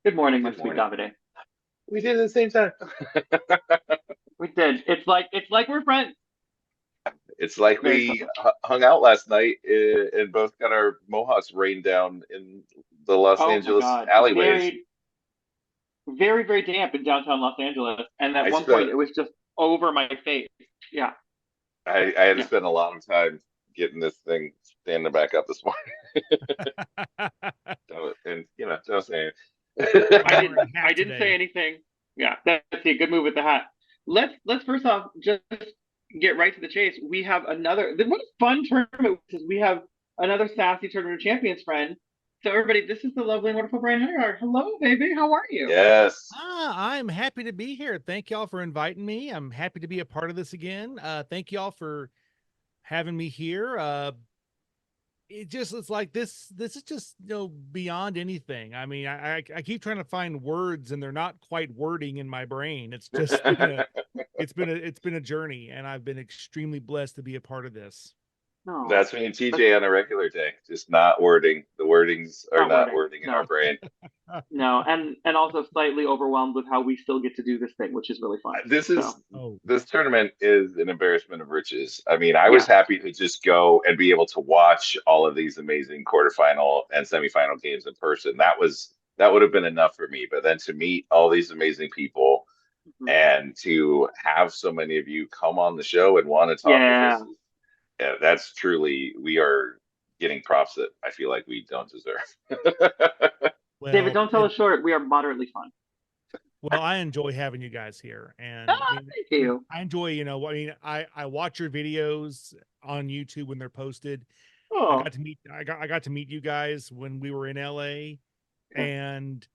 Good morning, my Good sweet morning. Davide. We did it at the same time. We did. It's like we're friends. It's like Very we special. hung out last night and both got our mohawks rained down in the Los Oh my Angeles God. alleyways. Very, very, very damp in downtown Los Angeles. And at I one point spent it was just over my face. Yeah. I had to Yeah. spend a lot of time getting this thing standing back up this morning. And don't say I it. didn't Wearing a I hat didn't say today. anything. Yeah, that's a good move with the hat. Let's first off just get right to the chase. We have another what a fun tournament this is. We have another sassy tournament of champions friend. So everybody, this is the lovely and wonderful Brian Henegar. Hello, baby. How are you? Yes. I'm happy to be here. Thank y'all for inviting me. I'm happy to be a part of this again. Thank y'all for having me here. It's like this is just beyond anything. I mean, I keep trying to find words and they're not quite wording in my brain. It's just been a journey, and I've been extremely blessed to be a part of this. No, That's me and that's TJ on a regular day, just not wording. The wordings are not not wording. wording in our No, brain. no, and also slightly overwhelmed with how we still get to do this thing, which is really fun. This So is Oh, this tournament is an embarrassment of riches. I mean, I was yeah, happy to just go and be able to watch all of these amazing quarterfinal and semifinal games in person. That would have been enough for me. But then to meet all these amazing people mhm. and to have so many of you come on the show and want to talk with us, Yeah. yeah, that's truly we are getting props that I feel like we don't deserve. David, well, don't sell us short. We are moderately fun. I enjoy having you guys here, and I Ah, mean, thank you. I enjoy. I watch your videos on YouTube when they're posted. Oh, I got to meet you guys when we were in LA, yeah, and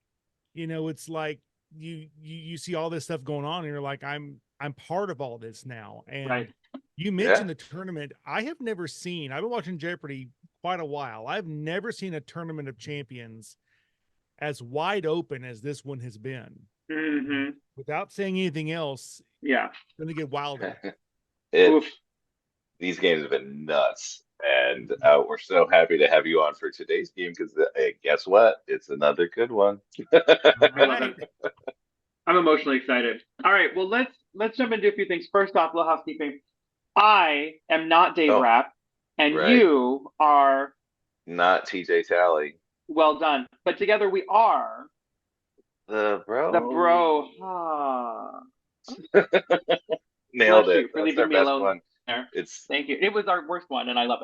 it's like you see all this stuff going on, and you're like, I'm part of all this now. right. And you Yeah. mentioned the tournament. I have never seen. I've been watching Jeopardy quite a while. I've never seen a tournament of champions as wide open as this one has been. Hmm. Without saying anything else, Yeah. it's going to get wilder. It Oof. these games have been nuts, and we're so happy to have you on for today's game because guess what? It's another good one. All I love it. right. I'm emotionally excited. All right. Well, let's jump into a few things. First off, little housekeeping. I am not Dave Oh, Rapp, and right, you are not TJ Tally, well done. But together we are the the bro. bro. Ah, Nailed bless it. you for That's leaving our me best alone one. there. It's Thank you. It was our worst one, and I love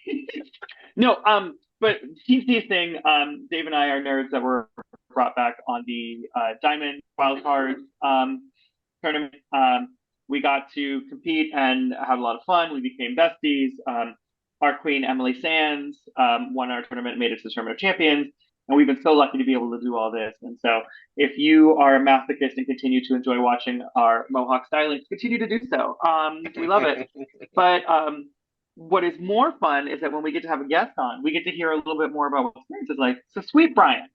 it. No, but TC thing, Dave and I are nerds that were brought back on the Diamond Wildcard tournament. We got to compete and have a lot of fun. We became besties. Our queen Emily Sands won our tournament, made it to the tournament of champions, and we've been so lucky to be able to do all this. And so, if you are a masochist and continue to enjoy watching our Mohawk stylings, continue to do so. We love it. But what is more fun is that when we get to have a guest on, we get to hear a little bit more about what experience is like. So, sweet Brian,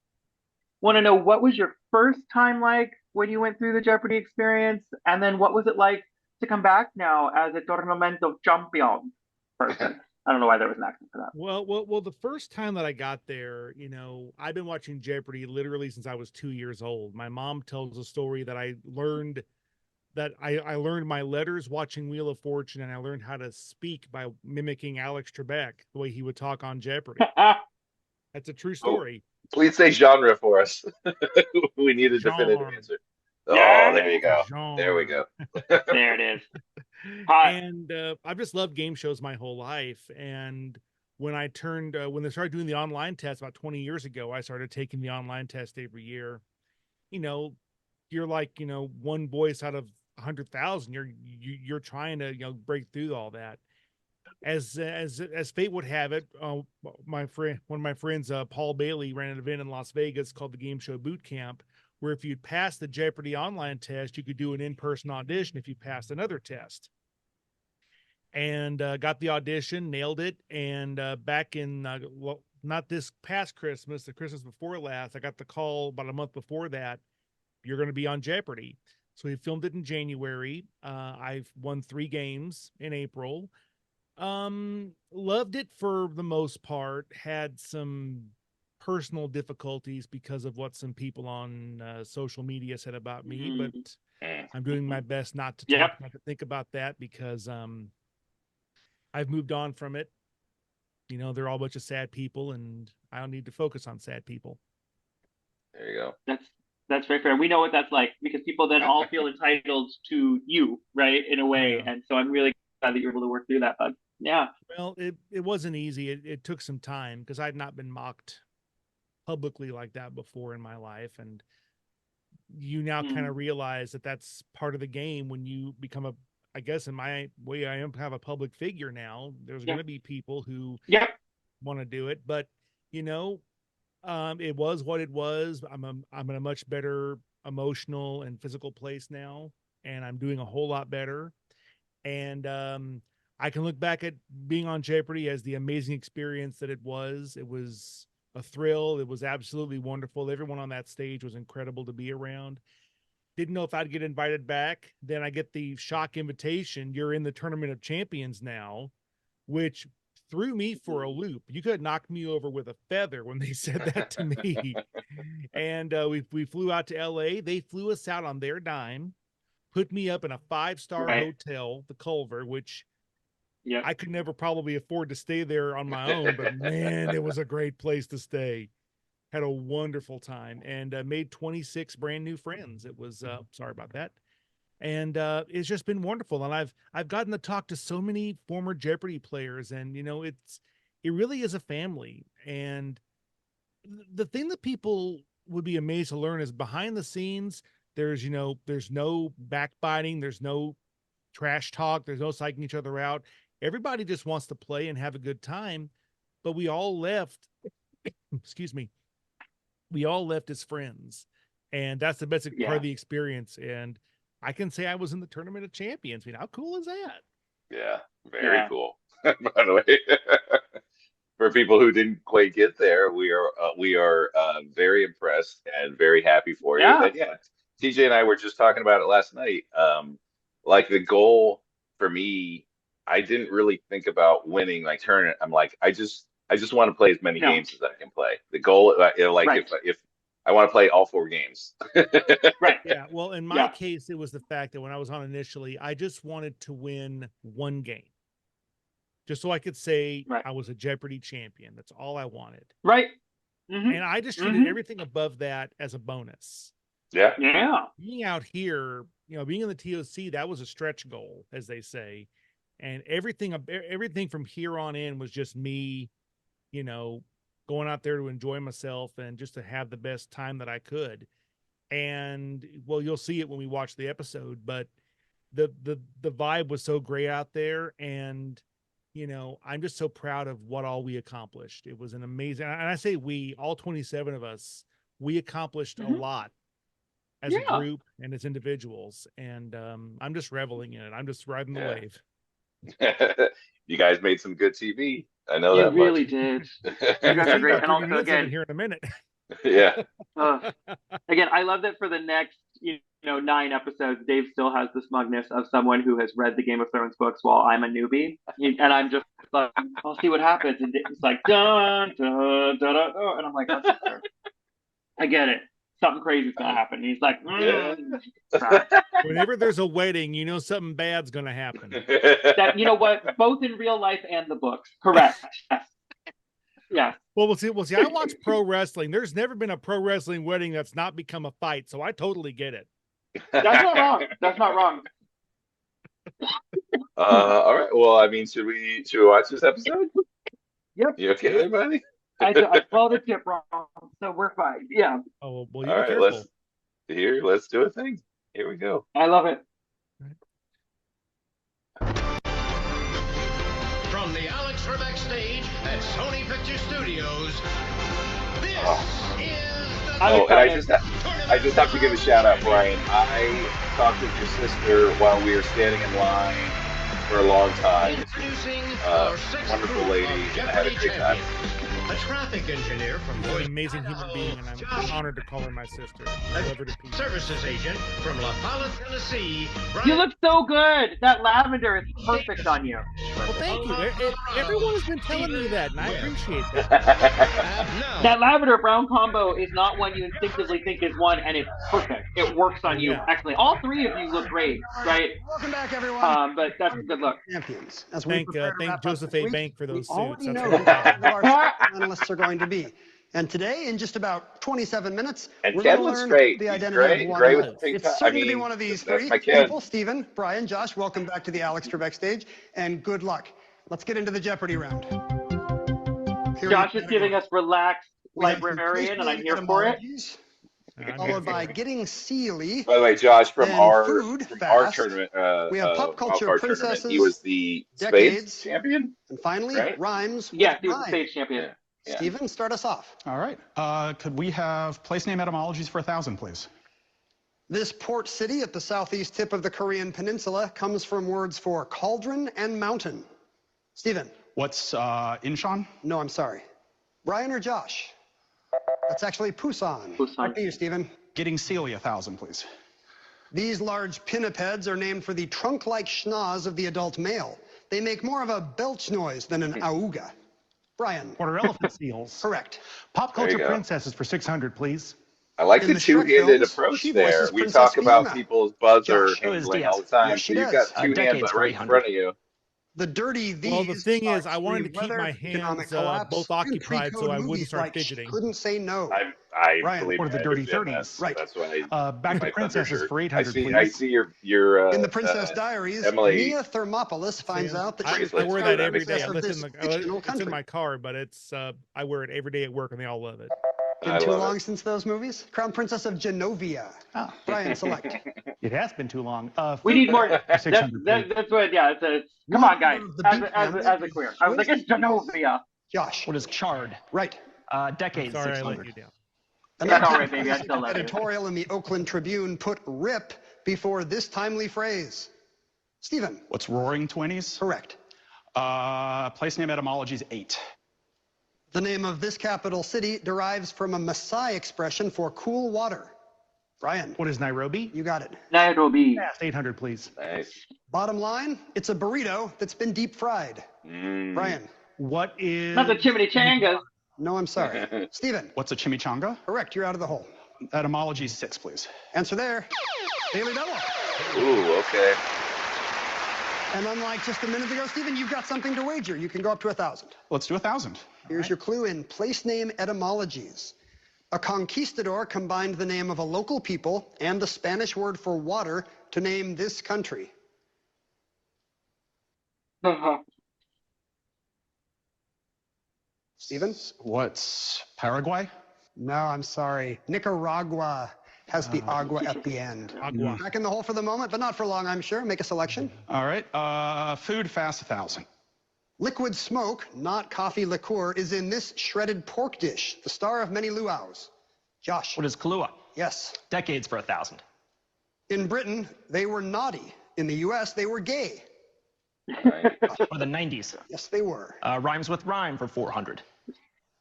want to know what was your first time like when you went through the Jeopardy experience, and then what was it like to come back now as a Tornamento champion person? I don't know why there was an accent for that. Well. The first time that I got there, I've been watching Jeopardy literally since I was 2 years old. My mom tells a story that I learned my letters watching Wheel of Fortune, and I learned how to speak by mimicking Alex Trebek, the way he would talk on Jeopardy. That's a true oh, story. please say genre for us. We need a definitive Jean, answer. Oh, there Yeah, you go. There we Jean. go. there it is. Hot. And I've just loved game shows my whole life. And when they started doing the online test about 20 years ago, I started taking the online test every year. You know, you're like, one voice out of 100,000. You're trying to break through all that. As fate would have it, one of my friends, Paul Bailey, ran an event in Las Vegas called the Game Show Boot Camp, where if you'd passed the Jeopardy online test, you could do an in-person audition if you passed another test. And got the audition, nailed it, and back in well, not this past Christmas, the Christmas before last, I got the call about a month before that. You're going to be on Jeopardy. So we filmed it in January. I've won 3 games in April. Loved it for the most part. Had some personal difficulties because of what some people on social media said about me, but I'm doing my best not to think about that because I've moved on from it. You know, they're all a bunch of sad people, and I don't need to focus on sad people. There you go. That's very fair. We know what that's like because people then all feel entitled to you, right? In a way. Yeah. And so I'm really glad that you're able to work through that, bud. Yeah. Well, it wasn't easy. It took some time because I'd not been mocked publicly like that before in my life. And you now kind of realize that that's part of the game when you become I guess in my way, I am kind of a public figure now. There's going to be people who want to do it, but you know, it was what it was. I'm in a much better emotional and physical place now, and I'm doing a whole lot better. And I can look back at being on Jeopardy as the amazing experience that it was. It was a thrill. It was absolutely wonderful. Everyone on that stage was incredible to be around. Didn't know if I'd get invited back. Then I get the shock invitation. You're in the Tournament of Champions now, which threw me for a loop. You could have knocked me over with a feather when they said that to me. And we flew out to LA. They flew us out on their dime, put me up in a 5-star hotel, the Culver, which I could never probably afford to stay there on my own, but man, it was a great place to stay. Had a wonderful time and made 26 brand new friends. It was sorry about that. And it's just been wonderful. And I've gotten to talk to so many former Jeopardy players, and you know, it really is a family. And the thing that people would be amazed to learn is behind the scenes, there's no backbiting, there's no trash talk, there's no psyching each other out. Everybody just wants to play and have a good time. But we all left, excuse me, we all left as friends. And that's the best part of the experience. And I can say I was in the Tournament of Champions. I mean, how cool is that? Yeah, very cool. By the way, for people who didn't quite get there, we are very impressed and very happy for you. And TJ and I were just talking about it last night. Like the goal for me, I didn't really think about winning like tournament. I'm like, I just want to play as many games as I can play. The goal, if I want to play all 4 games. Yeah. Well, in my case, it was the fact that when I was on initially, I just wanted to win 1 game. Just so I could say I was a Jeopardy champion. That's all I wanted. Right. And I just treated everything above that as a bonus. Yeah. Yeah. Being out here, you know, being in the TOC, that was a stretch goal, as they say. And everything from here on in was just me, you know, going out there to enjoy myself and just to have the best time that I could. And well, you'll see it when we watch the episode, but the vibe was so great out there. And, you know, I'm just so proud of what all we accomplished. It was an amazing, and I say we, all 27 of us, we accomplished a lot as a group and as individuals. And I'm just reveling in it. I'm just riding the wave. You guys made some good TV. I know that you really did. You guys are great. And also, again, here in a minute. Again, I love that for the next 9 episodes, Dave still has the smugness of someone who has read the Game of Thrones books while I'm a newbie, and I'm just like, I'll see what happens, and it's like dun dun dun dun, and I'm like, I get it. Something crazy's gonna happen. And he's like, whenever there's a wedding, you know something bad's gonna happen. That, you know what? Both in real life and the books. Correct. Yes. Yeah. Well, we'll see. I watch pro wrestling. There's never been a pro wrestling wedding that's not become a fight, so I totally get it. That's not wrong. That's not wrong. All right. Well, I mean, should we watch this episode? Yep. You okay, everybody? I spelled the tip wrong, so we're fine. Yeah. Oh, well, all right. Careful. Let's do a thing. Here we go. I love it. From the Alex Trebek stage at Sony Picture Studios, this is the... and I just have to give a shout out, Brian. I talked with your sister while we were standing in line for a long time. Introducing wonderful lady, and I had a great time. a traffic engineer from She's an Boise, amazing human Idaho, being, and I'm Josh, honored to call her my sister. I love her to pieces. services agent from La Pala, Tennessee. You look so good. That lavender is perfect on you. Well, thank you. Everyone has been telling me that, and I appreciate that. That lavender-brown combo is not one you instinctively think is one, and it's perfect. It works on you excellently. All three of you look great, right? Welcome back, everyone. But that's a good look. Champions. As we Thank Joseph A. Bank for those suits. We know who our finalists are going to be. And today, in just about 27 minutes, we're going to learn the identity of one of them. It's certain to be one of these three people. Stephen, Brian, Josh, welcome back to the Alex Trebek stage, and good luck. Let's get into the Jeopardy round. Josh is giving us relaxed librarian, and I'm here for it. Followed by Getting Sealy. By the way, Josh, from our tournament, we have Pop Culture Princesses. He was the Spades champion. And finally, Rhymes. Yeah, he was the Spades champion. Yeah. Stephen, start us off. All right. Could we have place name etymologies for 1,000, please? This port city at the southeast tip of the Korean peninsula comes from words for cauldron and mountain. Stephen. What's Incheon? No, I'm sorry. Brian or Josh? That's actually Busan. Up to you, Stephen. Getting Sealy 1,000, please. These large pinnipeds are named for the trunk-like schnoz of the adult male. They make more of a belch noise than an auga. Brian. Quarter elephant seals. Correct. Pop Culture Princesses for 600, please. I like the two-handed approach there. We talk about people's buzzer handling all the time. So you've got two hands right in front of you. The dirty these. Well, the thing is, I wanted to keep my hands both occupied so I wouldn't start fidgeting. Couldn't say no. I believe or the dirty 30s. Right. That's why back to Princesses for 800, please. I see your in the Princess Diaries, Emily, Mia Thermopolis finds out that she's I wear that every day. It's in my car, but it's I wear it every day at work, and they all love it. Been too long since those movies? Crown Princess of Genovia. Oh. Brian, select. It has been too long. We need more. That's what. Yeah. Come on, guys. As a queer, I was like, it's Genovia. Josh. What is charred? Right. Decades. Sorry, 600. I let you down. That's all right, baby. I still love you. Editorial in the Oakland Tribune put "rip" before this timely phrase. Stephen. What's Roaring Twenties? Correct. Place name etymologies 8. The name of this capital city derives from a Maasai expression for cool water. Brian. What is Nairobi? You got it. Nairobi. Fast 800, please. Nice. Bottom line, it's a burrito that's been deep fried. Brian. What is... Not the chimichangas. No, I'm sorry. Stephen. What's a chimichanga? Correct. You're out of the hole. Etymology 6, please. Answer there. Daily double. Ooh, okay. And unlike just a minute ago, Stephen, you've got something to wager. You can go up to 1,000. Let's do 1,000. Here's your clue in place name etymologies. A conquistador combined the name of a local people and the Spanish word for water to name this country. Stephen? What's Paraguay? No, I'm sorry. Nicaragua has the agua at the end. Agua. Back in the hole for the moment, but not for long, I'm sure. Make a selection. All right. Food fast 1,000. Liquid smoke, not coffee liqueur, is in this shredded pork dish, the star of many luau's. Josh. What is Kahlua? Yes. Decades for 1,000. In Britain, they were naughty. In the U.S., they were gay. For the 90s. Yes, they were. Rhymes with rhyme for 400.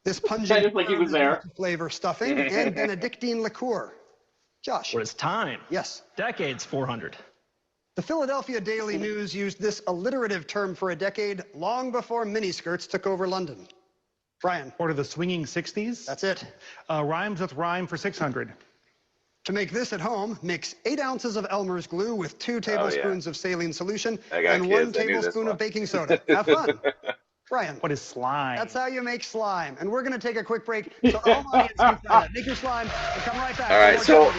This pungent just like he was there. Flavor stuffing and Benedictine liqueur. Josh. What is time? Yes. Decades 400. The Philadelphia Daily News used this alliterative term for a decade long before miniskirts took over London. Brian. Or to the swinging 60s? That's it. Rhymes with rhyme for 600. To make this at home, mix 8 ounces of Elmer's glue with 2 tablespoons of saline solution and 1 tablespoon of baking soda. Have fun. Brian. What is slime? That's how you make slime. And we're going to take a quick break. So all audience can try that. Make your slime. We'll come right back. All right, so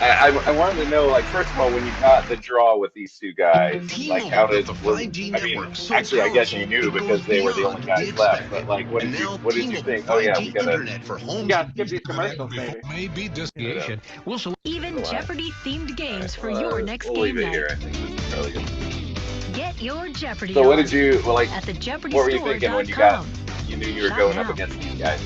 I wanted to know, like, first of all, when you got the draw with these two guys, like, how did actually, I guess you knew because they were the only guys left. But like, what did you think? Oh yeah, we gotta skip these commercials, baby. Maybe destination. Even Jeopardy themed games for your next game night. Here, I think this is really good. Get your Jeopardy. So what did you at the Jeopardy what were you thinking when you knew you were going up against these guys?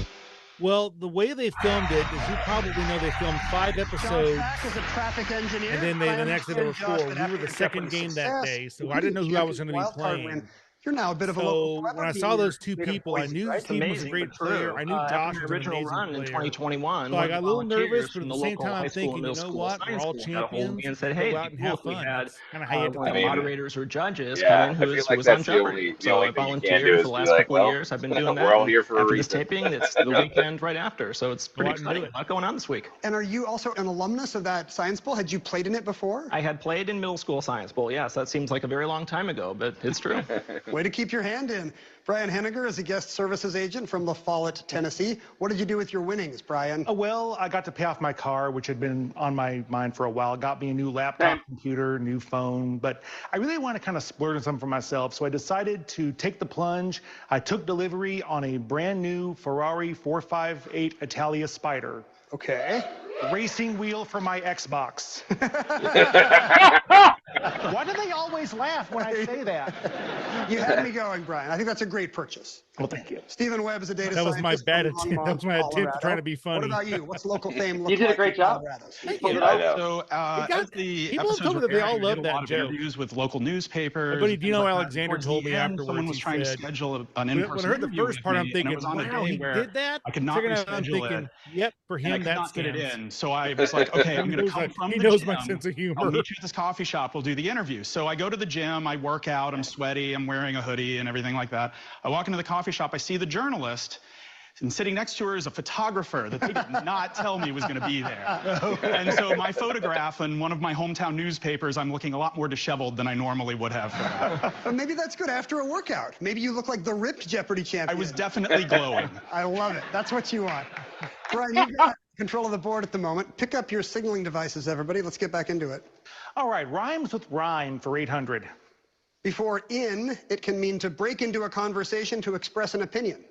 Well, the way they filmed it is, you probably know, they filmed 5 episodes, and then the next day there were 4. We were the second game that day, so I didn't know who I was going to be playing. You're now a bit of a local when I saw those two people, I knew Steven was a great player. I knew Josh was an amazing run player. in 2021. So I got a little nervous, but at from the the same local time, high I'm school thinking, and you middle know school what? science We're all school got a hold of me champions. and said, Go "Hey, out and cool have if we fun. had That's kind of how you have to one of think the about it. moderators or judges Yeah, come in I who feel like was on that's the Jeopardy." only So I thing you can volunteered do for is the be last like, couple of well, years. I've been doing that. we're all here for a after this reason. taping, it's the weekend right after, so it's pretty out and do exciting. it. A lot going on this week. And are you also an alumnus of that Science Bowl? Had you played in it before? I had played in middle school Science Bowl. Yes, that seems like a very long time ago, but it's true. Way to keep your hand in. Brian Henegar is a guest services agent from La Follette, Tennessee. What did you do with your winnings, Brian? Well, I got to pay off my car, which had been on my mind for a while. Got me a new laptop, computer, new phone. But I really want to kind of splurge on something for myself. So I decided to take the plunge. I took delivery on a brand new Ferrari 458 Italia Spider. Okay. Racing wheel for my Xbox. Why do they always laugh when I say that? You had me going, Brian. I think that's a great purchase. Well, thank you. Stephen Webb is a data That was my scientist bad from attempt. Longmont, That was my attempt to Colorado. try to be funny. What about you? What's local fame look You did a like great in job. Colorado? Thank Pulled you. it off. So as the people episodes told me were that they all airing, we loved did a that lot of joke. interviews with local newspapers. My buddy and Dino things like that. Alexander Towards told the me end, afterwards, someone was he trying to said- schedule an When in-person I heard the interview first with part, I'm me, and it thinking, was on a wow, day he where did that? I could not Second, I'm reschedule thinking, it. yep, for And I him, could that not get it stands. in. So I was like, okay, I'm going to come from He the knows gym. my sense of I'll humor. meet you at this coffee shop. We'll do the interview. So I go to the gym. I work out. I'm sweaty. I'm wearing a hoodie and everything like that. I walk into the coffee shop. I see the journalist. And sitting next to her is a photographer that they did not tell me was going to be there. And so my photograph in one of my hometown newspapers, I'm looking a lot more disheveled than I normally would have. But maybe that's good after a workout. Maybe you look like the ripped Jeopardy champion. I was definitely glowing. I love it. That's what you want. Brian, you've got control of the board at the moment. Pick up your signaling devices, everybody. Let's get back into it. All right, rhymes with rhyme for 800. Before in, it can mean to break into a conversation to express an opinion.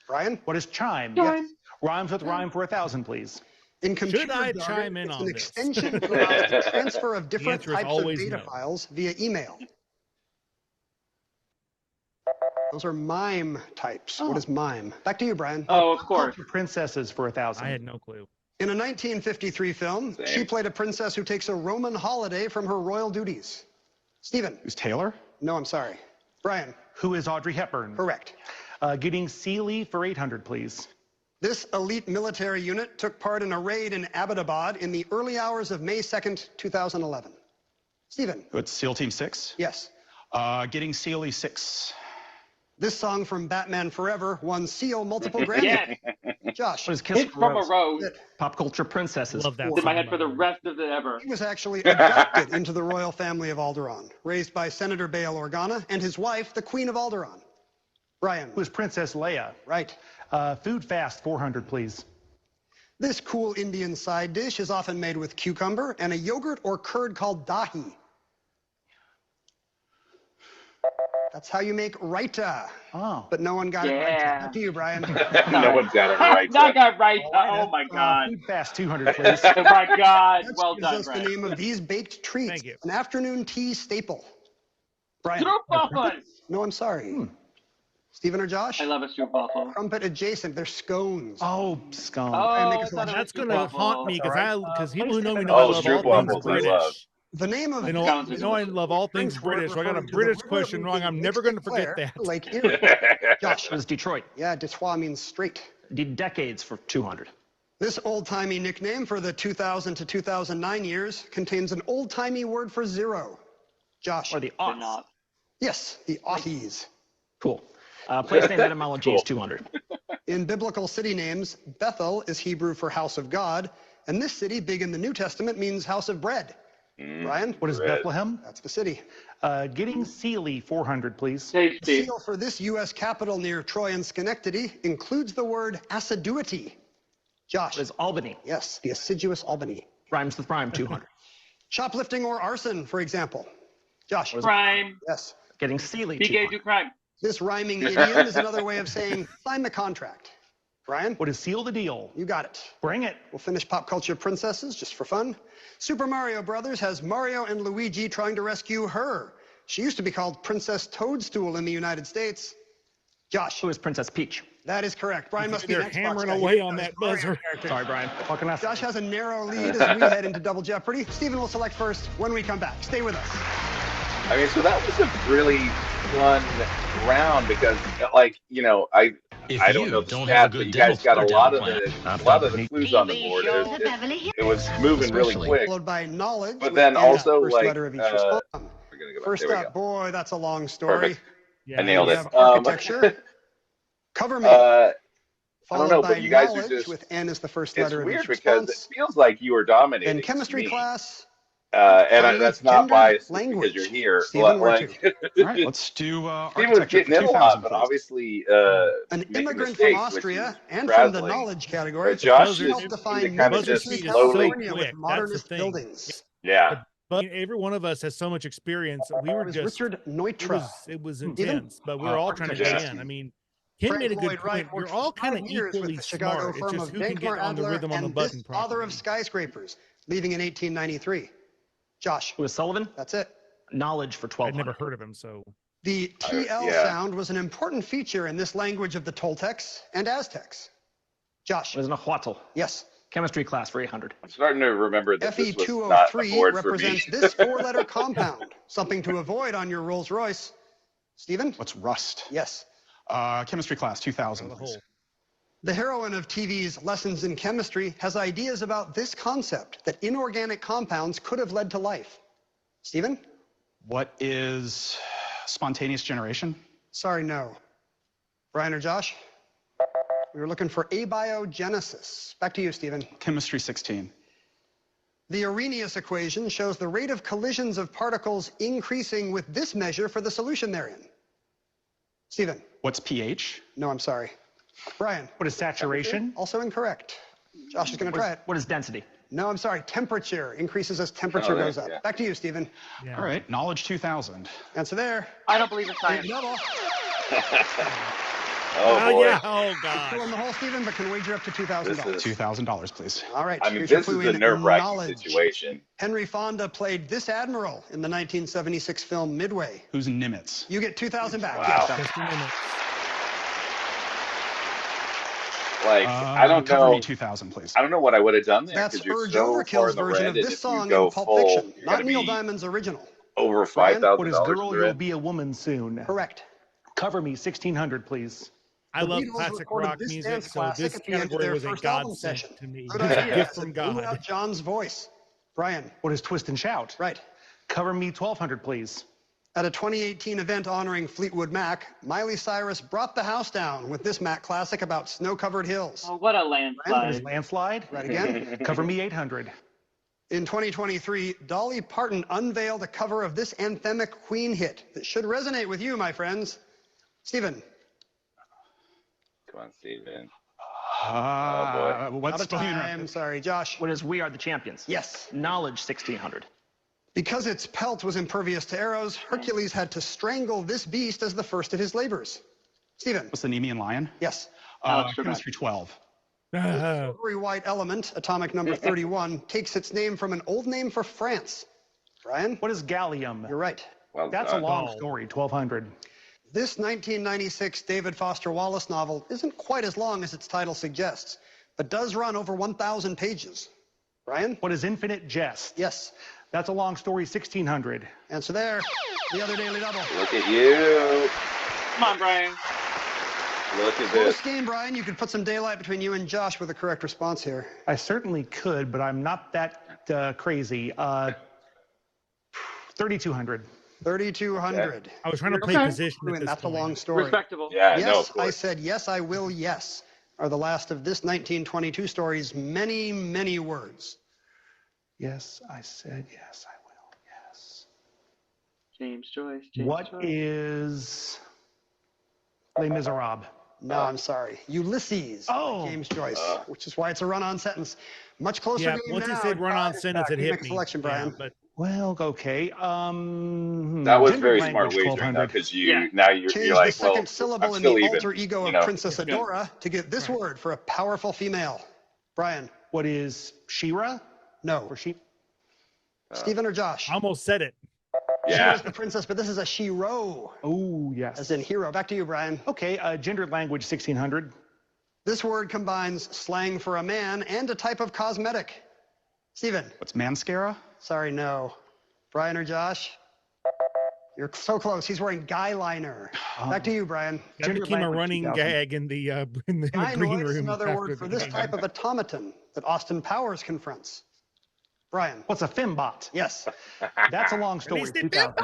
Brian? What is chime? Yes. Rhymes with rhyme for 1,000, please. In computer Should I jargon, chime in it's on an this? extension that allows the transfer of different answer is types of always data no. files via email. Those are mime types. What is mime? Back to you, Brian. Oh, of course. Princesses for 1,000. I had no clue. In a 1953 film, she played a princess who takes a Roman holiday from her royal duties. Stephen. Who's Taylor? No, I'm sorry. Brian. Who is Audrey Hepburn? Correct. Getting Sealy for 800, please. This elite military unit took part in a raid in Abbottabad in the early hours of May 2nd, 2011. Stephen. It's SEAL Team 6? Yes. Getting Sealy 6. This song from Batman Forever won SEAL multiple Grammys. Josh. What is Kiss from a Rose. Pop culture princesses. Love that In my song, head for by the way. rest of the ever. He was actually adopted into the royal family of Alderaan, raised by Senator Bail Organa and his wife, the Queen of Alderaan. Brian. Who is Princess Leia? Right. Food fast, 400, please. This cool Indian side dish is often made with cucumber and a yogurt or curd called dahi. That's how you make raita. Oh. But no one got it right. Back to you, Brian. No one got it right. I got right. Oh my God. Food fast, 200, please. Oh my God. That Well gives done, us the Brian. name of these baked treats. Thank you. An afternoon tea staple. Brian. Stroopwafels. No, I'm sorry. Stephen or Josh? I love a stroopwafel. Crumpet adjacent. They're scones. Oh, scone. Oh, make I us thought it That's was going to stroopwafel. haunt me because people who know me know Oh, I love all stroopwafels, things I love. British. The name of They Sounds know I love all things British. So I got a British question wrong. I'm never going to forget that. Lake Erie. Josh. It was Detroit. Yeah, Detroit means straight. Did decades for 200. This old-timey nickname for the 2000 to 2009 years contains an old-timey word for zero. Josh. Or the They're aughts. not. Yes, the Aughties. Cool. Place name etymology is 200. In biblical city names, Bethel is Hebrew for house of God, and this city, big in the New Testament, means house of bread. Brian? What is Bethlehem? That's the city. Getting Sealy, 400, please. Tasty. Seal for this U.S. capital near Troy and Schenectady includes the word assiduity. Josh? What is Albany? Yes, the assiduous Albany. Rhymes with rhyme, 200. Shoplifting or arson, for example. Josh? Crime. Yes. Getting Sealy, PK 200. do crime. This rhyming idiom is another way of saying sign the contract. Brian? What is seal the deal? You got it. Bring it. We'll finish pop culture princesses just for fun. Super Mario Brothers has Mario and Luigi trying to rescue her. She used to be called Princess Toadstool in the United States. Josh? Who is Princess Peach? That is correct. Brian must be an They're Xbox hammering guy. away on that Mario buzzer. character. Sorry, Brian. Fucking us. Josh has a narrow lead as we head into Double Jeopardy. Stephen will select first when we come back. Stay with us. I mean, so that was a really fun round because, like, you know, I don't know the stats, but you guys got a lot of the clues on the board. It was moving really quick. Followed by knowledge. But then also, first like, letter of each response. we're gonna go back. First There we up, go. boy, that's a long story. Perfect. Yeah, I nailed We it. have architecture. Cover me. I don't Followed know, by but you guys are knowledge just. with N as the first It's letter of weird each because response. it feels like you are dominating. Then chemistry me. class. And that's not gender, biased language. because you're here. Stephen, where Like, to? All right, let's do Stephen was architecture getting for in a 2000, lot, but please. obviously An making immigrant from mistakes, Austria which is and from the frazzling. knowledge category. But Josh Buzzer- just helped seemed to define kind of buzzer just speed is slowly. so quick. with That's the modernist thing. buildings. Yeah. But every one of us has so much experience. We were just Richard Neutra. it was intense, but we were all trying to yeah. get in. I mean, Ken made a good point. You're all kind of equally smart. It's just who can get on the rhythm on the button properly. Father of skyscrapers, leaving in 1893. Josh. Who is Sullivan? That's it. Knowledge for 1200. I'd never heard of him, so. The TL sound was an important feature in this language of the Toltecs and Aztecs. Josh. It was Nahuatl. Yes. Chemistry class for 800. I'm starting to remember that this was not a FE203 board for me. represents this four-letter compound, something to avoid on your Rolls Royce. Stephen? What's rust? Yes. Chemistry class 2000, please. The heroine of TV's Lessons in Chemistry has ideas about this concept, that inorganic compounds could have led to life. Stephen? What is spontaneous generation? Sorry, no. Brian or Josh? We were looking for abiogenesis. Back to you, Stephen. Chemistry 16. The Arrhenius equation shows the rate of collisions of particles increasing with this measure for the solution they're in. Stephen? What's pH? No, I'm sorry. Brian? What is saturation? Also incorrect. Josh is going to try it. What is density? No, I'm sorry. Temperature increases as temperature goes up. Back to you, Stephen. All right, knowledge 2000. Answer there. I don't believe in science. Double. Oh, boy. Yeah. Oh, God. Still in the hole, Stephen, but can wager up to $2,000. $2,000, please. All right. I mean, here's this your is clue a in nerve-wracking knowledge. situation. Henry Fonda played this admiral in the 1976 film Midway. Who's Nimitz? You get 2,000 back. Wow. Yes. Just a minute. Like, I don't cover know. me 2,000, please. I don't know what I would have done there That's because you're Urge so far Overkill's in the version red, of and this if song you go in Pulp full, Fiction, you're not gonna Neil be Diamond's original. over Brian? $5,000. What is girl, in the you'll red. be a woman soon? Correct. Cover me 1,600, please. I love Beatles classic recorded rock this music, dance so classic this at the end of category their was a first album godsend session. to me. Good It was a idea. gift from Blew God. out John's voice. Brian? What is twist and shout? Right. Cover me 1,200, please. At a 2018 event honoring Fleetwood Mac, Miley Cyrus brought the house down with this Mac classic about snow-covered hills. Oh, what a What is landslide. landslide? Right again. Cover me 800. In 2023, Dolly Parton unveiled a cover of this anthemic Queen hit that should resonate with you, my friends. Stephen. Come on, Steven. Out What's of time. Sorry, Josh. What is We Are the Champions? Yes. Knowledge 1600. Because its pelt was impervious to arrows, Hercules had to strangle this beast as the first of his labors. Stephen. What's the Nemean lion? Yes. Chemistry 12. The silvery white element, atomic number 31, takes its name from an old name for France. Brian? What is gallium? You're right. Well That's done. a long story, 1,200. This 1996 David Foster Wallace novel isn't quite as long as its title suggests, but does run over 1,000 pages. Brian? What is infinite jest? Yes. That's a long story, 1,600. Answer there. The other daily double. Look at you. Come on, Brian. Look at Close this. game, Brian. You could put some daylight between you and Josh with a correct response here. I certainly could, but I'm not that crazy. 3,200. 3,200. I was trying to play position at this That's a point. long story. Respectable. Yeah, Yes, no, of I course. said yes, I will, yes, are the last of this 1922 story's many, many words. Yes, I said yes, I will, yes. James Joyce. What is Les Miserables? No, I'm sorry. Ulysses. Oh. By James Joyce, which is why it's a run-on sentence. Much closer Yeah, game once now. you said run-on sentence, it hit Next me. selection, Brian. Yeah, but Well, okay. That was gender very language, smart wagering, 1,200. because Yeah. now you're Change like, the second well, syllable I'm in still the even. alter ego you of know? Princess Adora to get this word for a powerful female. Brian. What is Shira? No. Or she? Stephen or Josh? I almost said it. Yeah. Shira's the princess, but this is a shiro, Oh, yes. as in hero. Back to you, Brian. Okay, gendered language, 1,600. This word combines slang for a man and a type of cosmetic. Stephen. What's mascara? Sorry, no. Brian or Josh? You're so close. He's wearing guy liner. Back to you, Brian. That became a running gag in the green room. Is another word for this type of automaton that Austin Powers confronts. Brian. What's a fembot? Yes. That's a long story. 2000.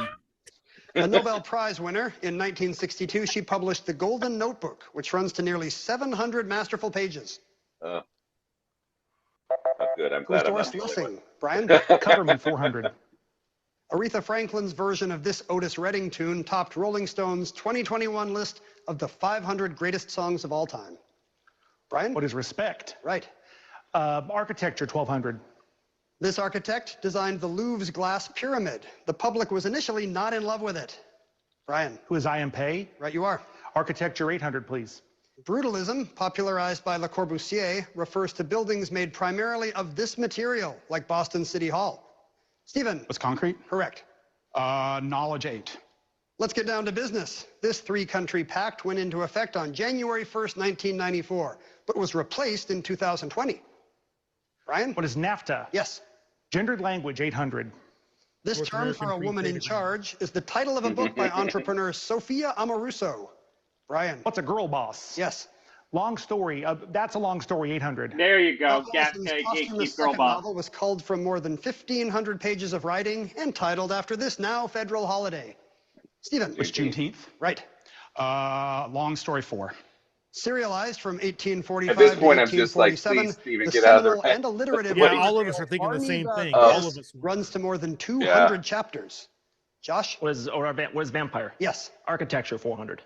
A Nobel Prize winner in 1962, she published The Golden Notebook, which runs to nearly 700 masterful pages. Not good. I'm glad I'm not the only one. Brian? Cover me 400. Aretha Franklin's version of this Otis Redding tune topped Rolling Stone's 2021 list of the 500 greatest songs of all time. Brian? What is respect? Right. Architecture 1200. This architect designed the Louvre's glass pyramid. The public was initially not in love with it. Brian? Who is I. M. Pei? Right, you are. Architecture 800, please. Brutalism, popularized by Le Corbusier, refers to buildings made primarily of this material, like Boston City Hall. Stephen? Was concrete? Correct. Knowledge 8. Let's get down to business. This three-country pact went into effect on January 1st, 1994, but was replaced in 2020. Brian? What is NAFTA? Yes. Gendered language 800. This term for a woman in charge is the title of a book by entrepreneur Sophia Amoruso. Brian? What's a girl boss? Yes. Long story. That's a long story 800. There you go. Gatekeep girl boss. Novel was culled from more than 1,500 pages of writing and titled after this now federal holiday. Stephen? Which Juneteenth? Right. Long story 4. Serialized from 1845 At this point, to I'm just like, 1847, please, Steven, the get out of seminal there. and alliterative Yeah, all of us are thinking the same thing. All of us runs to more than 200 chapters. Josh? What is vampire? Yes. Architecture 400.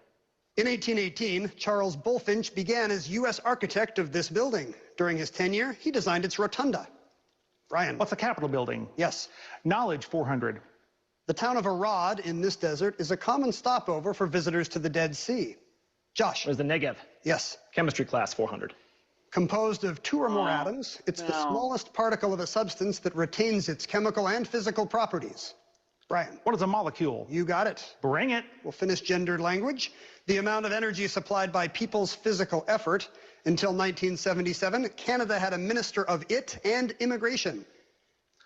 In 1818, Charles Bulfinch began as U.S. architect of this building. During his tenure, he designed its rotunda. Brian? What's a Capitol building? Yes. Knowledge 400. The town of Arad in this desert is a common stopover for visitors to the Dead Sea. Josh? Where's the Negev? Yes. Chemistry class 400. Composed of 2 or more atoms, it's the smallest particle of a substance that retains its chemical and physical properties. Brian? What is a molecule? You got it. Bring it. We'll finish gendered language. The amount of energy supplied by people's physical effort. Until 1977, Canada had a minister of it and immigration.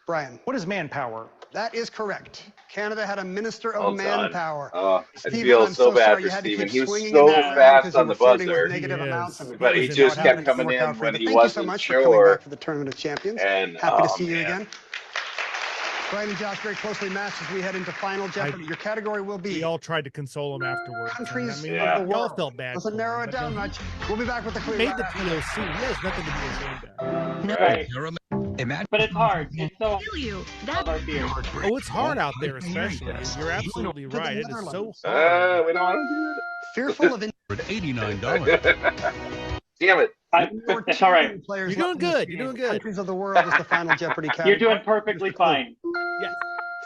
Brian? What is manpower? That is correct. Canada had a minister of manpower. I Stephen, feel I'm so bad sorry. for You had to Stephen. keep He was swinging so in that fast because on you the were flirting buzzer. with negative amounts and But he it just not kept happening to coming work in out for when you. he Thank you so wasn't much for coming sure. back for the Tournament of Champions. And happy to see you man. again. Brian and Josh very closely matched as we head into Final Jeopardy. Your category will be... We all tried to console him afterwards. Countries I mean, of the we all world. felt bad. Doesn't narrow it down much. We'll be back with the clue. Made the TOC. He has nothing to be ashamed of. Right. But it's hard. It's so hard here. Oh, it's hard out there, especially. You're absolutely right. It is so hard. We don't want to do it. Fearful of... $89. Damn it. It's all right. You're doing good. You're doing good. Countries of the world is the Final Jeopardy category. You're doing perfectly fine. Yes.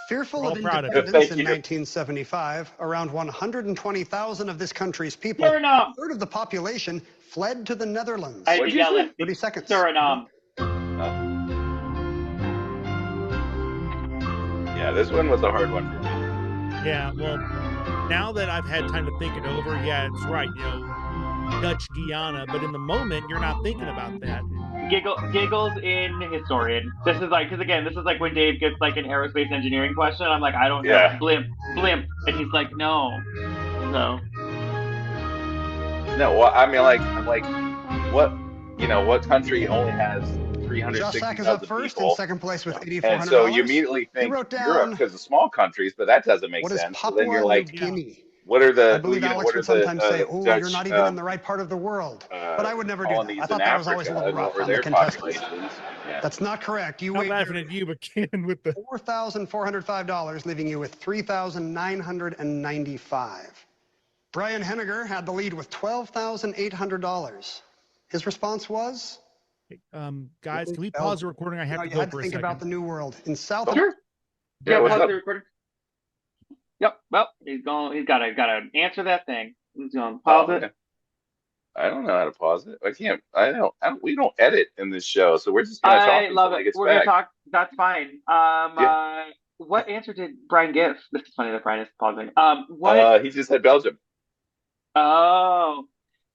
Fearful of proud of independence you. in 1975, around 120,000 of this country's people, Suriname. a third of the population, fled to the Netherlands. I yell it. 30 seconds. Suriname. Yeah, this one was a hard one for me. Yeah, well, now that I've had time to think it over, yeah, it's right. You know, Dutch Guiana, but in the moment, you're not thinking about that. Giggles in historian. This is like, because again, this is like when Dave gets like an aerospace engineering question. I'm like, I don't know. Blimp. And he's like, no. No. No, well, I mean, like, I'm like, what country only has Josh Saak is 360,000 up first people? in second place with $8,400. And so you immediately think wrote down, Europe because of small countries, but that doesn't make what is sense. So Papua then you're like, New Guinea? what are the? I believe Alex what are would sometimes the, say, "Oh, Dutch, you're not even in the right part of the world." But I would never do that. colonies I thought in that was always a Africa little rough over on the their contestants. populations? Yeah. That's not correct. You I'm weighed laughing at you again with the $4,405, leaving you with $3,995. Brian Henegar had the lead with $12,800. His response was, guys, can we pause the recording? I have to go for a second. Think about the New World in South. Sure. Yeah, what's pause up? the recording. Yep. Well, he's gotta answer that thing. He's going to pause it. I don't know how to pause it. I don't. We don't edit in this show, so we're just gonna talk. I love until it. We're gonna talk. That's fine. What answer did Brian give? This is funny that Brian is pausing. He just said Belgium. Oh,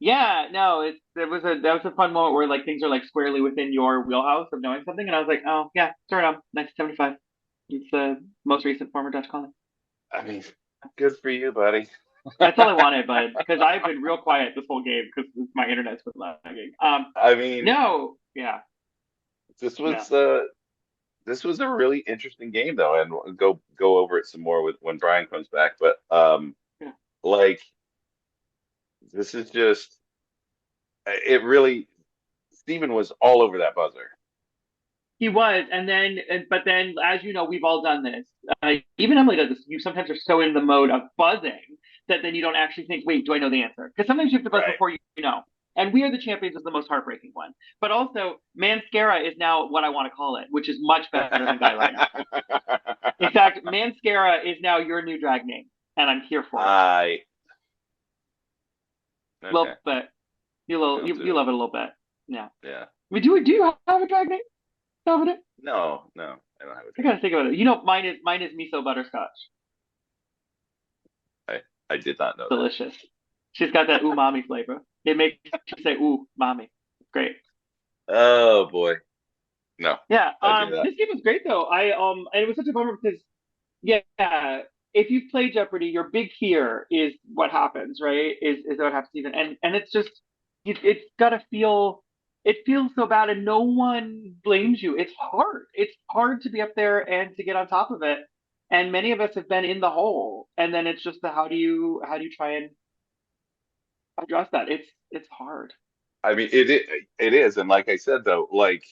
yeah. No, that was a fun moment where like things are like squarely within your wheelhouse of knowing something, and I was like, oh yeah, Suriname, 1975. It's the most recent former Dutch colony. I mean, Good for you, buddy. That's all I wanted, bud, because I've been real quiet this whole game because my internet's been lagging. I mean, no, yeah, this was a really interesting game, though, and we'll go over it some more when Brian comes back. But like, this is just it. Really, Steven was all over that buzzer. He was, but then, as you know, we've all done this. Even Emily does this. You sometimes are so in the mode of buzzing that then you don't actually think, wait, do I know the answer? Because sometimes you have to buzz before you know. And We Are the Champions is the most heartbreaking one. But also, Mascara is now what I want to call it, which is much better than Guy Rhino. In fact, Mascara is now your new drag name, and I'm here for it. Okay. Little bit. You love it a little bit. Yeah. Yeah. Do you have a drag name? Dominic? No, I don't have it. I gotta think about it. You know, mine is miso butterscotch. I did not know. Delicious. She's got that umami flavor. It makes you say "ooh, mommy." Great. Oh boy. No. Yeah. This game was great though. And it was such a bummer because, if you play Jeopardy, your big fear is what happens, right? Is what happens even, and it's just it's gotta feel. It feels so bad, and no one blames you. It's hard. It's hard to be up there and to get on top of it. And many of us have been in the hole, and then it's just how do you try and address that? It's hard. I mean, it is, and like I said though, like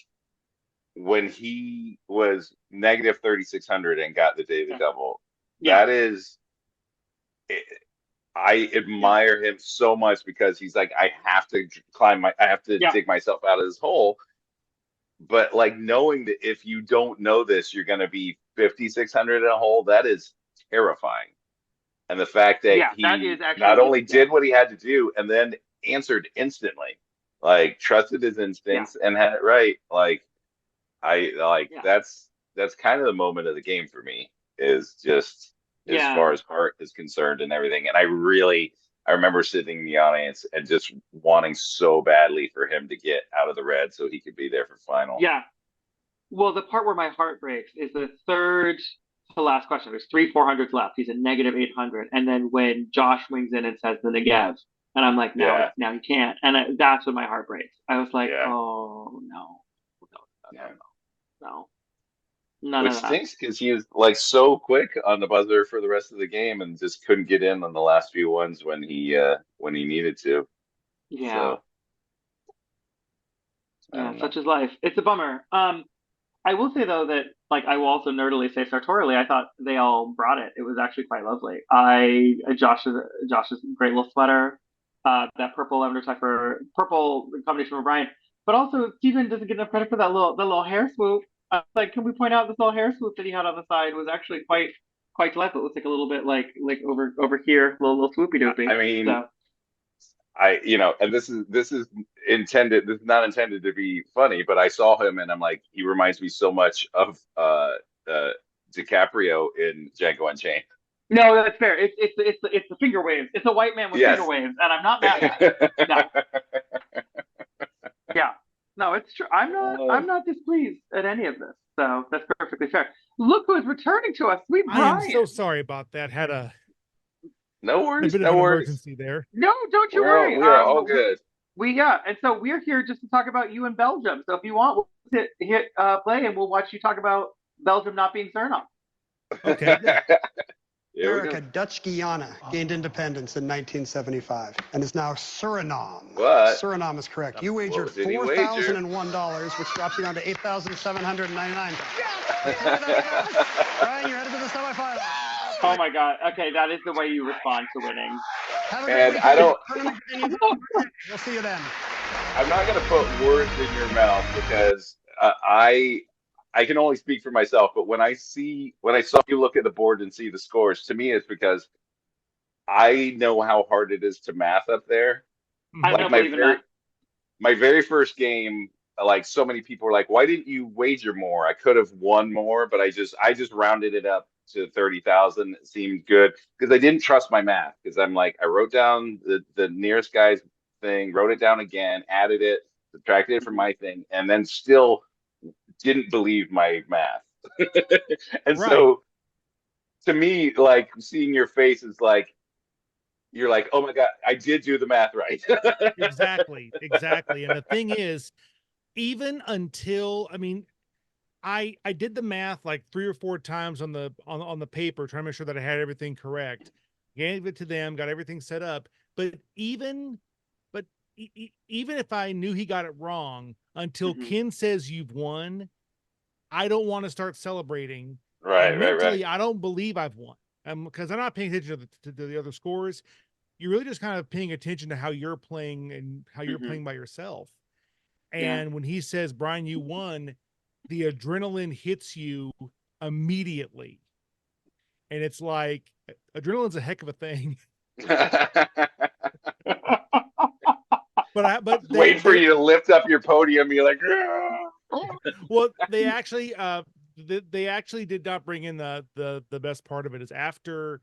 when he was negative 3,600 and got the Daily Double, that is. I admire him so much because he's like, I have to dig myself out of this hole. But like knowing that if you don't know this, you're going to be 5,600 in a hole, that is terrifying. And the fact that he not only did what he had to do and then answered instantly, like trusted his instincts and had it right. Like that's kind of the moment of the game for me, is just as far as heart is concerned and everything. And I remember sitting in the audience and just wanting so badly for him to get out of the red so he could be there for final. Yeah. Well, the part where my heart breaks is the third to last question. There's 3 400s left. He's a negative 800. And then when Josh wings in and says the Negev, and I'm like, now he can't. And that's when my heart breaks. I was like, oh, no. None of that. Which stinks because he was like so quick on the buzzer for the rest of the game and just couldn't get in on the last few ones when he needed to. Yeah. So, such is life. It's a bummer. I will say though that I will also nerdily say sartorially, I thought they all brought it. It was actually quite lovely. Josh's great little sweater, that purple lavender cipher, purple combination with Brian, but also Steven doesn't get enough credit for that little hair swoop. Can we point out this little hair swoop that he had on the side was actually quite delightful. It looks like a little bit like over here, little swoopy doopy. I mean, and this is intended. This is not intended to be funny, but I saw him and I'm like, he reminds me so much of DiCaprio in Django Unchained. No, that's fair. It's the finger waves. It's a white man with finger waves, and I'm not mad at it. No. Yeah. No, it's true. I'm not displeased at any of this. So that's perfectly fair. Look who's returning to us. Sweet Brian. I am so sorry about that. Had a no worries. A bit of an emergency there. No, don't you worry. We're all good. And so we're here just to talk about you in Belgium. So if you want, we'll hit play and we'll watch you talk about Belgium not being Suriname. Okay. America, Dutch Guiana gained independence in 1975 and is now Suriname. What? Suriname is correct. You wagered $4,001, which drops you down to $8,799. Brian, you're headed to the semifinals. Oh my God. Okay, that is the way you respond to winning. And I don't. We'll see you then. I'm not going to put words in your mouth because I can only speak for myself, but when I saw you look at the board and see the scores, to me, it's because I know how hard it is to math up there. My very first game, so many people were like, "Why didn't you wager more? I could have won more, but I just rounded it up to 30,000. It seemed good because I didn't trust my math because I'm like, I wrote down the nearest guy's thing, wrote it down again, added it, subtracted it from my thing, and then still didn't believe my math. And so to me, like seeing your face is like you're like, oh my God, I did do the math right. Exactly. And the thing is, even until, I mean, I did the math like 3 or 4 times on the paper, trying to make sure that I had everything correct. Gave it to them, got everything set up. But even if I knew he got it wrong, until Ken says you've won, I don't want to start celebrating. Right. I don't believe I've won. Because I'm not paying attention to the other scores. You're really just kind of paying attention to how you're playing and how you're playing by yourself. And when he says, Brian, you won, the adrenaline hits you immediately. And it's like, adrenaline's a heck of a thing. but wait for you to lift up your podium. You're like, well, they actually did not bring in the best part of it is after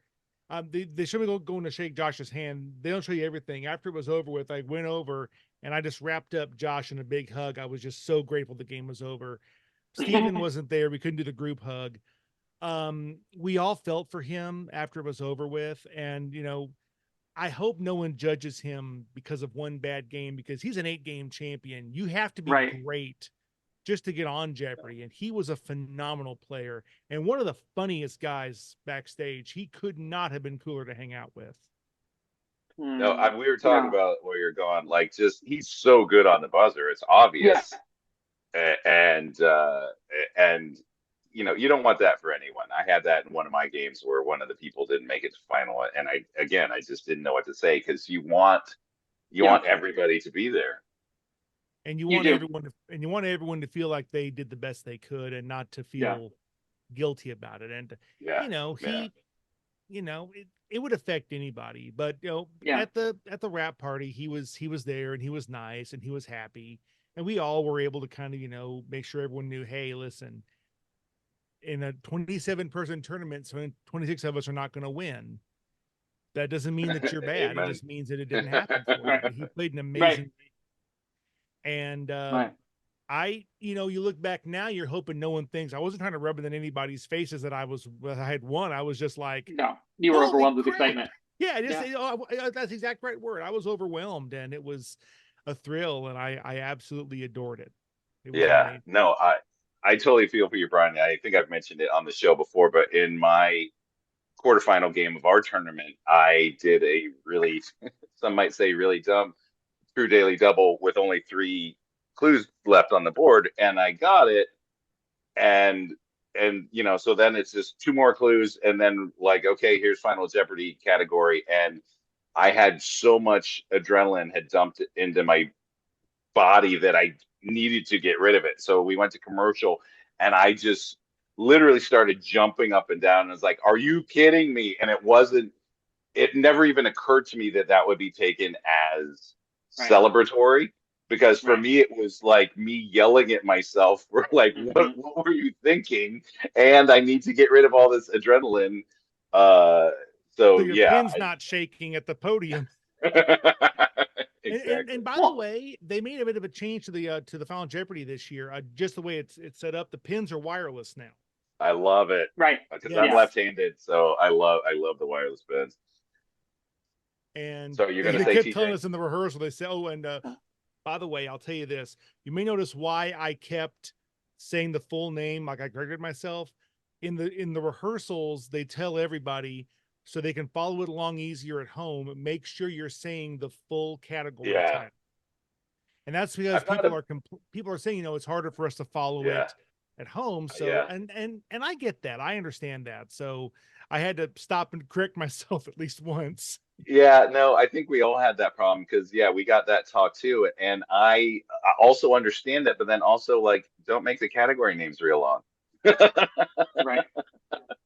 they showed me going to shake Josh's hand. They don't show you everything. After it was over with, I went over and I just wrapped up Josh in a big hug. I was just so grateful the game was over. Steven wasn't there. We couldn't do the group hug. We all felt for him after it was over with. And, I hope no one judges him because of one bad game, because he's an 8-game champion. You have to be great just to get on Jeopardy. And he was a phenomenal player and one of the funniest guys backstage. He could not have been cooler to hang out with. No, we were talking about where you're going. Like, just he's so good on the buzzer. It's obvious. And you don't want that for anyone. I had that in one of my games where one of the people didn't make it to final, and I just didn't know what to say, because you want everybody to be there, and you want everyone to feel like they did the best they could and not to feel guilty about it. And it would affect anybody, but at the wrap party, he was there and he was nice and he was happy, and we all were able to kind of make sure everyone knew, hey, listen, in a 27-person tournament, so 26 of us are not going to win. That doesn't mean that you're bad. It just means that it didn't happen for you. He played an amazing game. And you look back now, you're hoping no one thinks. I wasn't trying to rub it in anybody's faces that I had won. I was just like, no, you were overwhelmed with excitement. Yeah, that's the exact right word. I was overwhelmed, and it was a thrill, and I absolutely adored it. Amazing. No, I totally feel for you, Brian. I think I've mentioned it on the show before, but in my quarterfinal game of our tournament, I did a really, some might say really dumb, true daily double with only 3 clues left on the board, and I got it. And so then it's just 2 more clues, and then like, okay, here's Final Jeopardy category. And I had so much adrenaline had dumped into my body that I needed to get rid of it. So we went to commercial, and I just literally started jumping up and down. And I was like, are you kidding me? And it never even occurred to me that would be taken as celebratory, because for me, it was like me yelling at myself for like, what were you thinking? And I need to get rid of all this adrenaline. So your pin's not shaking at the podium. Exactly. And by the way, they made a bit of a change to the Final Jeopardy this year. Just the way it's set up, the pins are wireless now. I love it. Right. Because I'm left-handed, so I love the wireless pins. And so you're going to say, they kept telling us in the rehearsal, they say, oh, and by the way, I'll tell you this. You may notice why I kept saying the full name, like I corrected myself. In the rehearsals, they tell everybody, so they can follow it along easier at home, make sure you're saying the full category title. And that's because people are saying, it's harder for us to follow it at home. So and I get that. I understand that. So I had to stop and correct myself at least once. Yeah, no, I think we all had that problem, because we got that talk too. And I also understand that, but then also, like, don't make the category names real long. Right.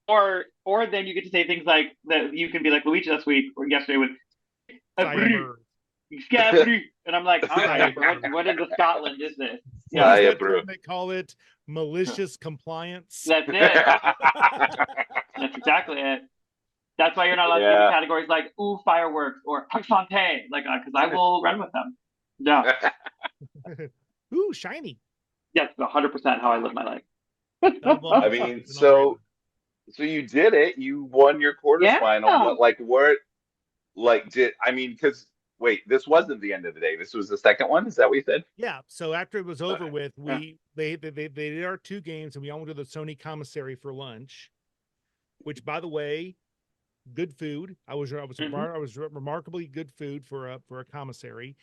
Or then you get to say things like that. You can be like Luigi last week or yesterday with and I'm like, all right, what in the Scotland is this? They call it malicious compliance. That's it. That's exactly it. That's why you're not allowed to give categories like ooh, fireworks or enchanté, like, because I will run with them. Yeah. Ooh, shiny. Yes, 100% how I live my life. I mean, so So you did it. You won your quarterfinal. Yeah. Because wait, this wasn't the end of the day. This was the second one. Is that what you said? Yeah. So after it was over with, they did our 2 games, and we all went to the Sony commissary for lunch. Which, by the way, good food. I was remarkably good food for a commissary.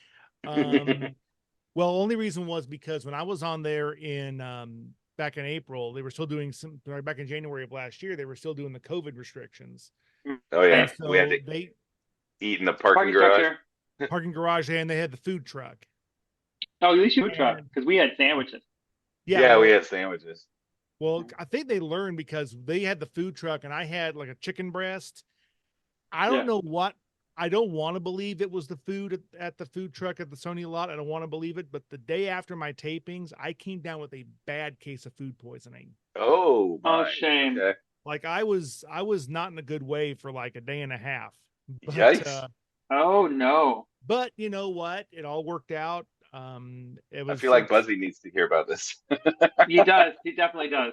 Well, only reason was because when I was on there in back in April, they were still doing back in January of last year, they were still doing the COVID restrictions. Oh yeah, so we had to eat in the parking garage. Parking garage, and they had the food truck. Oh, at least food truck, because we had sandwiches. Yeah, we had sandwiches. Well, I think they learned because they had the food truck and I had like a chicken breast. I don't know what. I don't want to believe it was the food at the food truck at the Sony lot. I don't want to believe it. But the day after my tapings, I came down with a bad case of food poisoning. Oh, shame. Okay. Like I was not in a good way for like a day and a half. But, Yikes. Oh no. But you know what? It all worked out. I feel like Buzzy needs to hear about this. He does. He definitely does.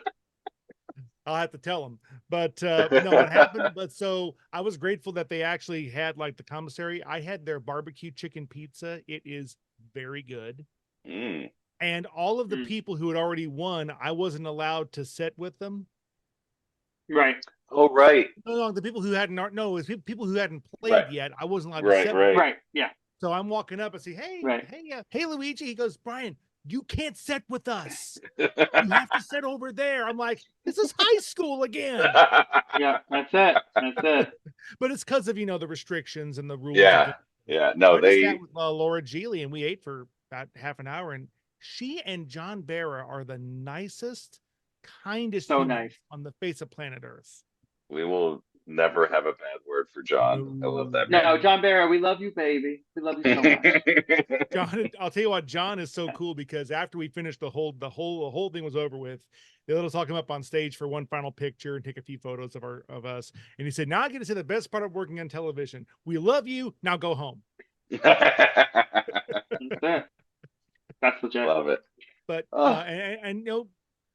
I'll have to tell him. But no, it happened. But so I was grateful that they actually had like the commissary. I had their barbecue chicken pizza. It is very good. And all of the people who had already won, I wasn't allowed to sit with them. Right. Oh, right. No, the people who hadn't. No, it was people who hadn't played yet. I wasn't allowed to sit. Right. Right. Yeah. So I'm walking up and say, hey, Luigi. He goes, Brian, you can't sit with us. You have to sit over there. I'm like, this is high school again. Yeah, that's it. But it's because of, the restrictions and the rules. Yeah. No, they sat with Laura Geely and we ate for about half an hour. And she and John Barra are the nicest, kindest humans on the face of planet Earth. We will never have a bad word for John. I love that. No, John Barra, we love you, baby. We love you so much. John, I'll tell you what, John is so cool because after we finished the whole thing was over with, they let us all come up on stage for one final picture and take a few photos of us. And he said, "Now I get to say the best part of working on television. We love you. Now go home." That's it. That's legit. Love it. But and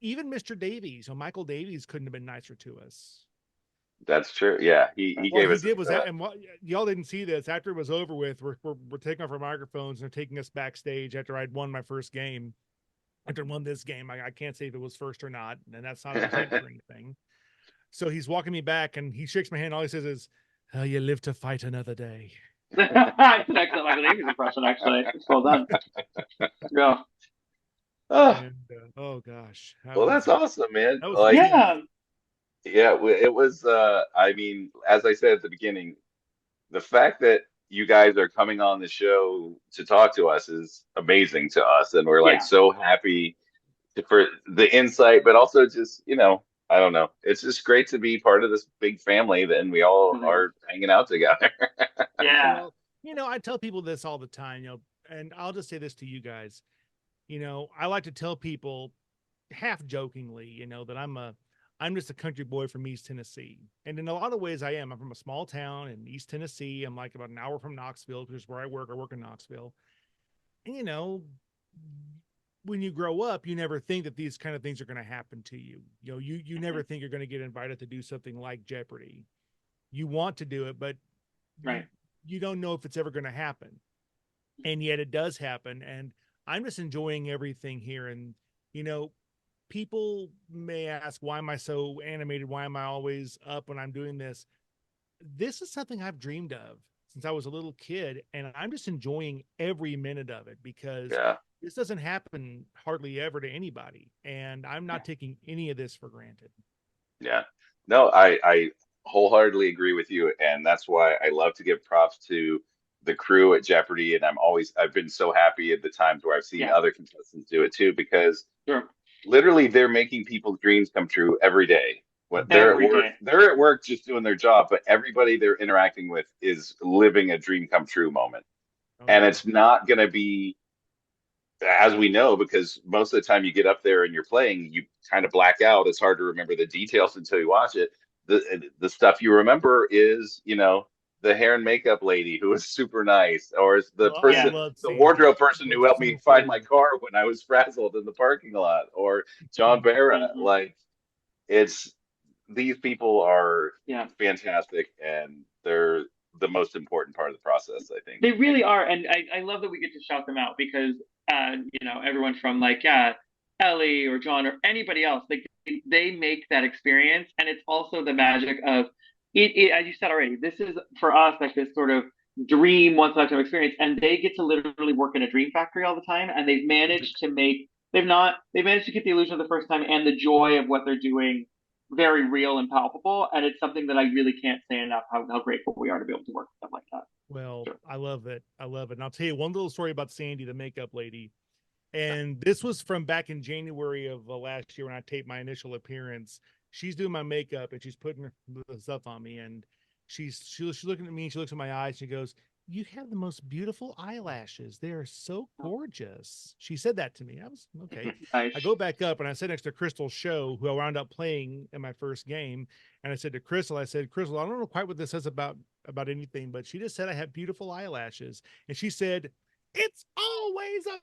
even Mr. Davies, Michael Davies couldn't have been nicer to us. That's true. Yeah, he gave us. He did was that, and y'all didn't see this. After it was over with, we're taking off our microphones and they're taking us backstage after I'd won my first game. After I won this game, I can't say if it was first or not, and that's not a intent or anything. So he's walking me back, and he shakes my hand. All he says is, "Oh, you live to fight another day." It's an excellent Michael Davies impression, actually. It's well done. Yeah. Oh gosh. Well, that's awesome, man. Yeah, it was. I mean, as I said at the beginning, the fact that you guys are coming on the show to talk to us is amazing to us, and we're so happy for the insight, but also just I don't know. It's just great to be part of this big family, and we all are hanging out together. Yeah. Well, I tell people this all the time, and I'll just say this to you guys. I like to tell people half jokingly, that I'm just a country boy from East Tennessee. And in a lot of ways I am. I'm from a small town in East Tennessee. I'm like about an hour from Knoxville, which is where I work. I work in Knoxville. And, when you grow up, you never think that these kind of things are going to happen to you. You never think you're going to get invited to do something like Jeopardy. You want to do it, but you don't know if it's ever going to happen. And yet it does happen. And I'm just enjoying everything here. And, people may ask, why am I so animated? Why am I always up when I'm doing this? This is something I've dreamed of since I was a little kid. And I'm just enjoying every minute of it because this doesn't happen hardly ever to anybody. And I'm not taking any of this for granted. Yeah, no, I wholeheartedly agree with you. And that's why I love to give props to the crew at Jeopardy. And I've been so happy at the times where I've seen other contestants do it too, because literally they're making people's dreams come true every day. They're at work just doing their job, but everybody they're interacting with is living a dream come true moment. And it's not going to be, as we know, because most of the time you get up there and you're playing, you kind of black out. It's hard to remember the details until you watch it. The stuff you remember is, the hair and makeup lady who was super nice, or the wardrobe person who helped me find my car when I was frazzled in the parking lot, or John Barra. Like, it's these people are fantastic, and they're the most important part of the process, I think. They really are, and I love that we get to shout them out because everyone from Ellie or John or anybody else, they make that experience, and it's also the magic of it. As you said already, this is for us this sort of dream once in a lifetime experience, and they get to literally work in a dream factory all the time, and they've managed to get the illusion of the first time and the joy of what they're doing very real and palpable, and it's something that I really can't say enough how grateful we are to be able to work with stuff like that. Well, sure. I love it. And I'll tell you one little story about Sandy, the makeup lady. And this was from back in January of last year when I taped my initial appearance. She's doing my makeup and she's putting her stuff on me, and she's looking at me and she looks at my eyes and she goes, "You have the most beautiful eyelashes. They are so gorgeous." She said that to me. I was okay. Nice. I go back up and I sit next to Crystal Show, who I wound up playing in my first game. And I said to Crystal, "Crystal, I don't know quite what this says about anything, but she just said I have beautiful eyelashes." And she said, "It's always a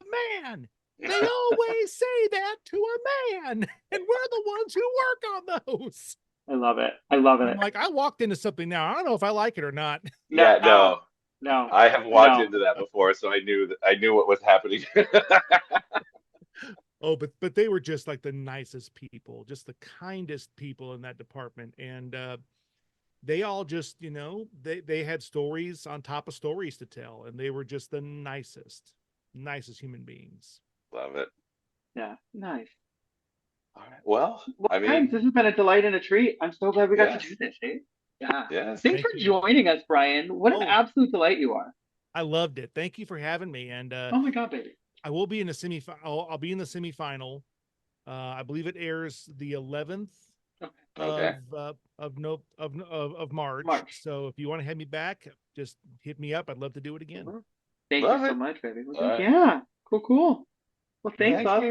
man. They always say that to a man. And we're the ones who work on those." I love it. I love it. I'm like, I walked into something now. I don't know if I like it or not. Yeah, no. I have walked No. into that before, so I knew what was happening. Oh, but they were just like the nicest people, just the kindest people in that department. And they all just, they had stories on top of stories to tell, and they were just the nicest human beings. Love it. Yeah, nice. All right. Well, I mean, friends, this has been a delight and a treat. I'm so glad we got to do this, eh? Yeah. Yes. Thanks for joining us, Brian. What an absolute delight you are. I loved it. Thank you for having me. And oh my God, baby. I will be in the semifinal. I'll be in the semifinal. I believe it airs the 11th of March. So if you want to have me back, just hit me up. I'd love to do it again. Thank you so much, baby. Yeah. Cool. Well, thanks, Bob.